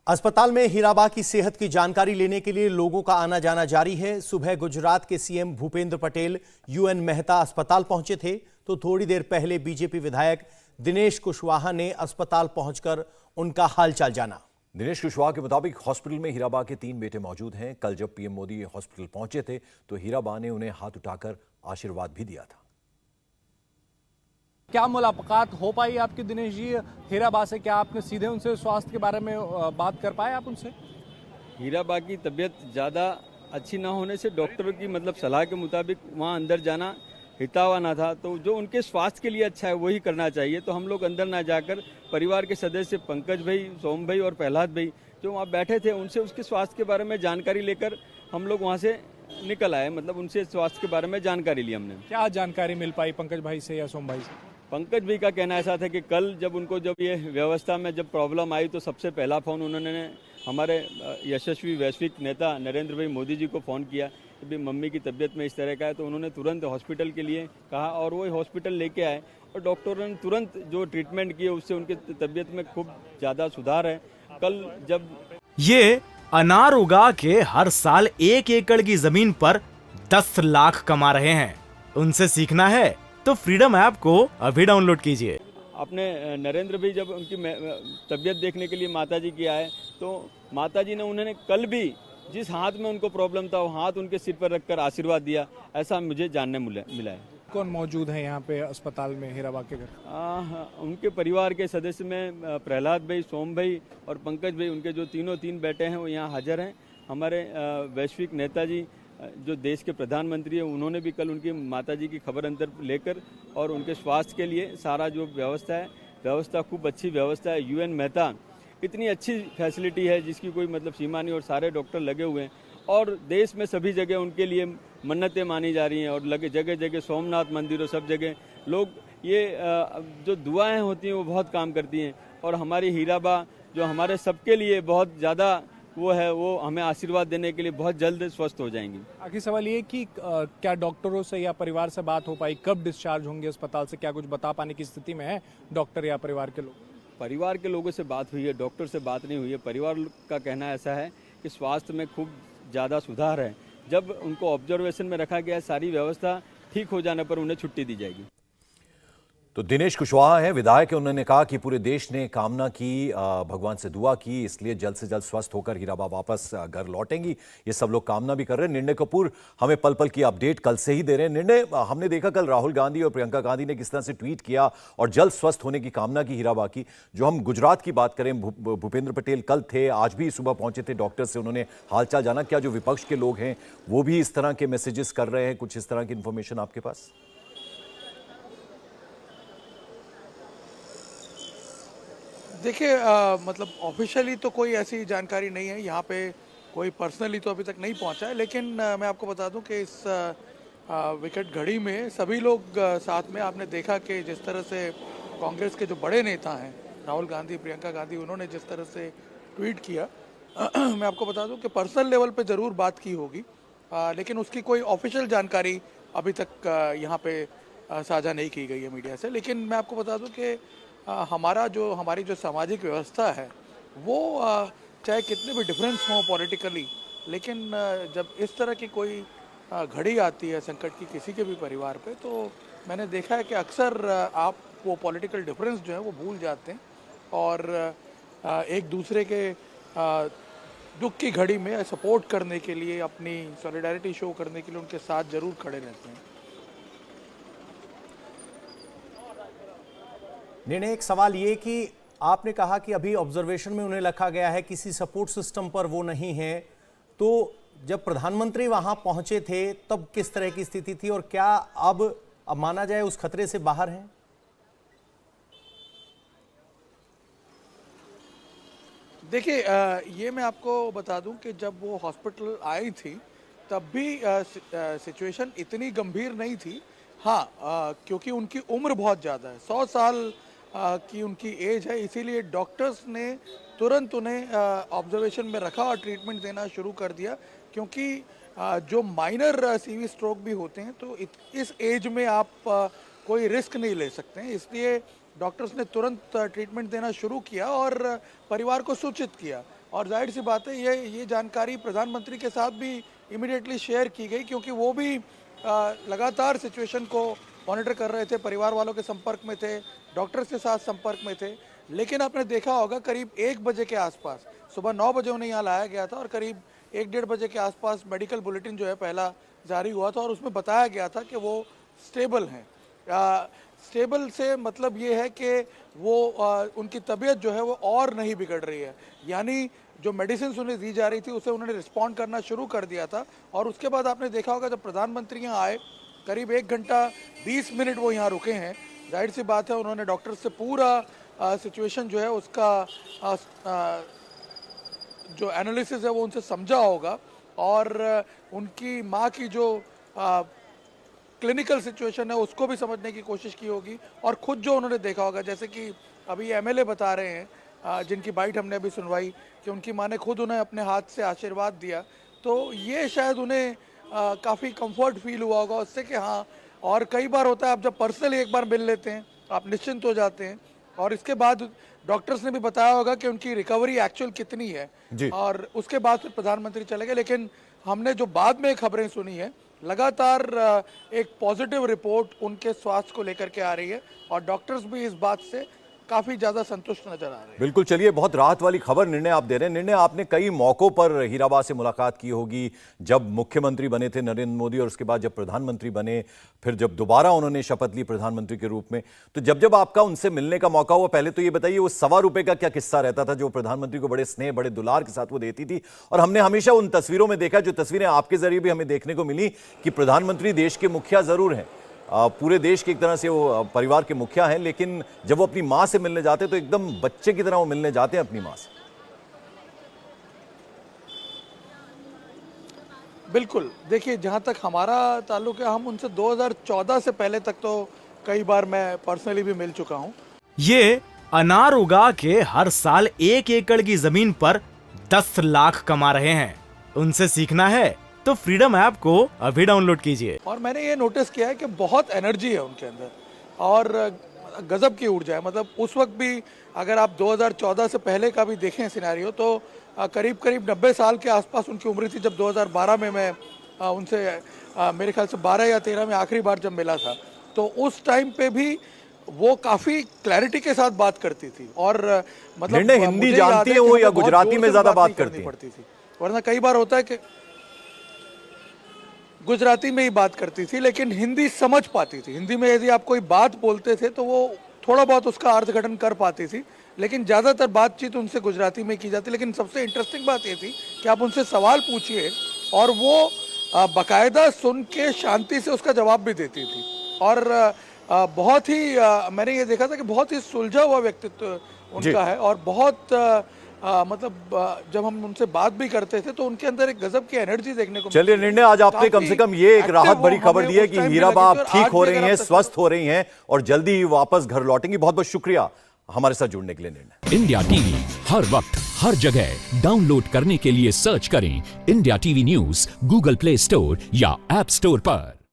अस्पताल में हीराबा की सेहत की जानकारी लेने के लिए लोगों का आना जाना जारी है। सुबह गुजरात के सीएम भूपेंद्र पटेल यूएन मेहता अस्पताल पहुंचे थे तो थोड़ी देर पहले बीजेपी विधायक दिनेश कुशवाहा ने अस्पताल पहुंचकर उनका हालचाल जाना। दिनेश कुशवाहा के मुताबिक हॉस्पिटल में हीराबा के 3 बेटे मौजूद हैं। कल जब पीएम मोदी हॉस्पिटल पहुंचे थे तो हीराबा ने उन्हें हाथ उठाकर आशीर्वाद भी दिया था। क्या मुलाकात हो पाई आपकी दिनेश जी हीराबा से? क्या आपने सीधे उनसे स्वास्थ्य के बारे में बात कर पाए आप उनसे? हीराबा की तबीयत ज़्यादा अच्छी ना होने से डॉक्टरों की सलाह के मुताबिक वहाँ अंदर जाना हितावा ना था, तो जो उनके स्वास्थ्य के लिए अच्छा है वही करना चाहिए। तो हम लोग अंदर ना जाकर परिवार के सदस्य पंकज भाई, सोम भाई और प्रहलाद भाई जो वहाँ बैठे थे उनसे उसके स्वास्थ्य के बारे में जानकारी लेकर हम लोग वहाँ से निकल आए। उनसे स्वास्थ्य के बारे में जानकारी ली हमने। क्या जानकारी मिल पाई पंकज भाई से या सोम भाई से? पंकज भाई का कहना ऐसा था कि कल जब ये व्यवस्था में जब प्रॉब्लम आई तो सबसे पहला फ़ोन उन्होंने हमारे यशस्वी वैश्विक नेता नरेंद्र भाई मोदी जी को फ़ोन किया कि भाई मम्मी की तबीयत में इस तरह का है। तो उन्होंने तुरंत हॉस्पिटल के लिए कहा और वो हॉस्पिटल लेके आए और डॉक्टरों ने तुरंत जो ट्रीटमेंट किए उससे उनकी तबीयत में खूब ज़्यादा सुधार है। कल जब ये अनार उगा के हर साल 1 एकड़ की जमीन पर 10 लाख कमा रहे हैं, उनसे सीखना है तो फ्रीडम ऐप को अभी डाउनलोड कीजिए। अपने नरेंद्र भाई जब उनकी तबीयत देखने के लिए माताजी की आए तो माताजी ने उन्होंने कल भी जिस हाथ में उनको प्रॉब्लम था वो हाथ उनके सिर पर रखकर आशीर्वाद दिया, ऐसा मुझे जानने मिला है। कौन मौजूद है यहाँ पे अस्पताल में हीराबा के घर? उनके परिवार के सदस्य में प्रहलाद भाई, सोम भाई और पंकज भाई, उनके जो तीन बेटे हैं वो यहाँ हाजिर हैं। हमारे वैश्विक नेताजी जो देश के प्रधानमंत्री हैं उन्होंने भी कल उनकी माताजी की खबर अंतर लेकर और उनके स्वास्थ्य के लिए सारा जो व्यवस्था खूब अच्छी व्यवस्था है। यूएन मेहता इतनी अच्छी फैसिलिटी है जिसकी कोई सीमा नहीं और सारे डॉक्टर लगे हुए हैं और देश में सभी जगह उनके लिए मन्नतें मानी जा रही हैं और लगे जगह सोमनाथ मंदिर और सब जगह लोग ये जो दुआएं होती हैं वो बहुत काम करती हैं और हमारी हीराबा जो हमारे सबके लिए बहुत ज़्यादा वो हमें आशीर्वाद देने के लिए बहुत जल्द स्वस्थ हो जाएंगी। आखिरी सवाल ये कि क्या डॉक्टरों से या परिवार से बात हो पाई? कब डिस्चार्ज होंगे अस्पताल से? क्या कुछ बता पाने की स्थिति में है डॉक्टर या परिवार के लोग? परिवार के लोगों से बात हुई है, डॉक्टर से बात नहीं हुई है। परिवार का कहना ऐसा है कि स्वास्थ्य में खूब ज़्यादा सुधार है। जब उनको ऑब्जर्वेशन में रखा गया है, सारी व्यवस्था ठीक हो जाने पर उन्हें छुट्टी दी जाएगी। तो दिनेश कुशवाहा हैं, विधायक है। उन्होंने कहा कि पूरे देश ने कामना की, भगवान से दुआ की, इसलिए जल्द से जल्द स्वस्थ होकर हीराबा वापस घर लौटेंगी। ये सब लोग कामना भी कर रहे हैं। निर्णय कपूर हमें पल पल की अपडेट कल से ही दे रहे हैं। निर्णय, हमने देखा कल राहुल गांधी और प्रियंका गांधी ने किस तरह से ट्वीट किया और जल्द स्वस्थ होने की कामना की हीराबा की। जो हम गुजरात की बात करें, भूपेंद्र पटेल कल थे, आज भी सुबह पहुंचे थे, डॉक्टर से उन्होंने हालचाल जाना। क्या जो विपक्ष के लोग हैं वो भी इस तरह के मैसेजेस कर रहे हैं? कुछ इस तरह की इंफॉर्मेशन आपके पास? देखिए, ऑफिशियली तो कोई ऐसी जानकारी नहीं है। यहाँ पे कोई पर्सनली तो अभी तक नहीं पहुँचा है, लेकिन मैं आपको बता दूं कि इस विकट घड़ी में सभी लोग साथ में, आपने देखा कि जिस तरह से कांग्रेस के जो बड़े नेता हैं राहुल गांधी, प्रियंका गांधी, उन्होंने जिस तरह से ट्वीट किया मैं आपको बता दूं कि पर्सनल लेवल पे ज़रूर बात की होगी, लेकिन उसकी कोई ऑफिशियल जानकारी अभी तक यहाँ पे साझा नहीं की गई है मीडिया से। लेकिन मैं आपको बता दूं कि हमारी जो सामाजिक व्यवस्था है वो चाहे कितने भी डिफरेंस हों पॉलिटिकली, लेकिन जब इस तरह की कोई घड़ी आती है संकट की किसी के भी परिवार पे, तो मैंने देखा है कि अक्सर आप वो पॉलिटिकल डिफरेंस जो है वो भूल जाते हैं और एक दूसरे के दुख की घड़ी में सपोर्ट करने के लिए, अपनी सॉलिडारिटी शो करने के लिए उनके साथ ज़रूर खड़े रहते हैं। निर्णय, एक सवाल ये कि आपने कहा कि अभी ऑब्जर्वेशन में उन्हें रखा गया है, किसी सपोर्ट सिस्टम पर वो नहीं है, तो जब प्रधानमंत्री वहां पहुंचे थे तब किस तरह की स्थिति थी और क्या अब माना जाए उस खतरे से बाहर हैं? देखिए, ये मैं आपको बता दूं कि जब वो हॉस्पिटल आई थी तब भी सिचुएशन इतनी गंभीर नहीं थी। हाँ, क्योंकि उनकी उम्र बहुत ज़्यादा है, 100 साल की उनकी एज है, इसीलिए डॉक्टर्स ने तुरंत उन्हें ऑब्जर्वेशन में रखा और ट्रीटमेंट देना शुरू कर दिया। क्योंकि जो माइनर सीवी स्ट्रोक भी होते हैं तो इस एज में आप कोई रिस्क नहीं ले सकते हैं, इसलिए डॉक्टर्स ने तुरंत ट्रीटमेंट देना शुरू किया और परिवार को सूचित किया और जाहिर सी बात है ये जानकारी प्रधानमंत्री के साथ भी इमीडिएटली शेयर की गई, क्योंकि वो भी लगातार सिचुएशन को मॉनिटर कर रहे थे, परिवार वालों के संपर्क में थे, डॉक्टर्स के साथ संपर्क में थे। लेकिन आपने देखा होगा करीब 1 बजे के आसपास, सुबह 9 बजे उन्हें यहाँ लाया गया था और करीब 1-1.5 बजे के आसपास मेडिकल बुलेटिन जो है पहला जारी हुआ था और उसमें बताया गया था कि वो स्टेबल हैं। स्टेबल से मतलब ये है कि वो उनकी तबीयत जो है वो और नहीं बिगड़ रही है, यानी जो मेडिसिन उन्हें दी जा रही थी उसे उन्होंने रिस्पॉन्ड करना शुरू कर दिया था। और उसके बाद आपने देखा होगा जब प्रधानमंत्री यहाँ आए, करीब 1 घंटा 20 मिनट वो यहाँ रुके हैं। जाहिर सी बात है उन्होंने डॉक्टर से पूरा सिचुएशन जो है उसका जो एनालिसिस है वो उनसे समझा होगा और उनकी माँ की जो क्लिनिकल सिचुएशन है उसको भी समझने की कोशिश की होगी और खुद जो उन्होंने देखा होगा, जैसे कि अभी एमएलए बता रहे हैं जिनकी बाइट हमने अभी सुनवाई कि उनकी माँ ने खुद उन्हें अपने हाथ से आशीर्वाद दिया, तो ये शायद उन्हें काफ़ी कंफर्ट फील हुआ होगा उससे कि हाँ। और कई बार होता है आप जब पर्सनली एक बार मिल लेते हैं आप निश्चिंत हो जाते हैं और इसके बाद डॉक्टर्स ने भी बताया होगा कि उनकी रिकवरी एक्चुअल कितनी है और उसके बाद फिर प्रधानमंत्री चले गए। लेकिन हमने जो बाद में खबरें सुनी है, लगातार एक पॉजिटिव रिपोर्ट उनके स्वास्थ्य को लेकर के आ रही है और डॉक्टर्स भी इस बात से काफी ज्यादा संतुष्ट नजर आ रहे हैं। बिल्कुल, चलिए, बहुत राहत वाली खबर निर्णय आप दे रहे हैं। निर्णय, आपने कई मौकों पर हीराबा से मुलाकात की होगी, जब मुख्यमंत्री बने थे नरेंद्र मोदी और उसके बाद जब प्रधानमंत्री बने, फिर जब दोबारा उन्होंने शपथ ली प्रधानमंत्री के रूप में, तो जब जब आपका उनसे मिलने का मौका हुआ, पहले तो ये बताइए वो ₹1.25 का क्या किस्सा रहता था जो प्रधानमंत्री को बड़े स्नेह बड़े दुलार के साथ वो देती थी। और हमने हमेशा उन तस्वीरों में देखा, जो तस्वीरें आपके जरिए भी हमें देखने को मिली, कि प्रधानमंत्री देश के मुखिया जरूर हैं, पूरे देश की एक तरह से वो परिवार के मुखिया हैं, लेकिन जब वो अपनी मां से मिलने जाते तो एकदम बच्चे की तरह वो मिलने जाते हैं अपनी मां से। बिल्कुल, देखिए जहां तक हमारा ताल्लुक है, हम उनसे 2014 से पहले तक तो कई बार मैं पर्सनली भी मिल चुका हूं। ये अनार उगा के हर साल 1 एकड़ की जमीन पर 10 लाख कमा रहे हैं। उनसे सीखना है तो फ्रीडम ऐप को अभी डाउनलोड कीजिए। और मैंने ये नोटिस किया है कि बहुत एनर्जी है उनके अंदर और गजब की ऊर्जा है। मतलब उस वक्त भी अगर आप 2014 से पहले का भी देखें सिनेरियो, तो करीब 90 साल के आसपास उनकी उम्र थी जब 2012 में मैं उनसे मेरे ख्याल से 12 या 13 में आखिरी बार जब मिला था, तो उस टाइम पे भी वो काफी क्लैरिटी के साथ बात करती थी। और मतलब हिंदी जानती है वो या गुजराती में ज्यादा बात करती पड़ती थी, वरना कई बार होता है कि गुजराती में ही बात करती थी लेकिन हिंदी समझ पाती थी। हिंदी में यदि आप कोई बात बोलते थे तो वो थोड़ा बहुत उसका अर्थघटन कर पाती थी, लेकिन ज़्यादातर बातचीत उनसे गुजराती में की जाती। लेकिन सबसे इंटरेस्टिंग बात ये थी कि आप उनसे सवाल पूछिए और वो बाकायदा सुन के शांति से उसका जवाब भी देती थी। और बहुत ही मैंने ये देखा था कि बहुत ही सुलझा हुआ व्यक्तित्व उनका है और बहुत मतलब जब हम उनसे बात भी करते थे तो उनके अंदर एक गजब की एनर्जी देखने को। चलिए निर्णय, आज आपने कम से कम ये एक राहत भरी खबर दी है कि हीराबा आप ठीक हो रही हैं, स्वस्थ हो रही हैं और जल्दी ही वापस घर लौटेंगी। बहुत बहुत शुक्रिया हमारे साथ जुड़ने के लिए। निर्णय इंडिया टीवी हर वक्त हर जगह डाउनलोड करने के लिए सर्च करें India TV news Google play store या ऐप स्टोर पर।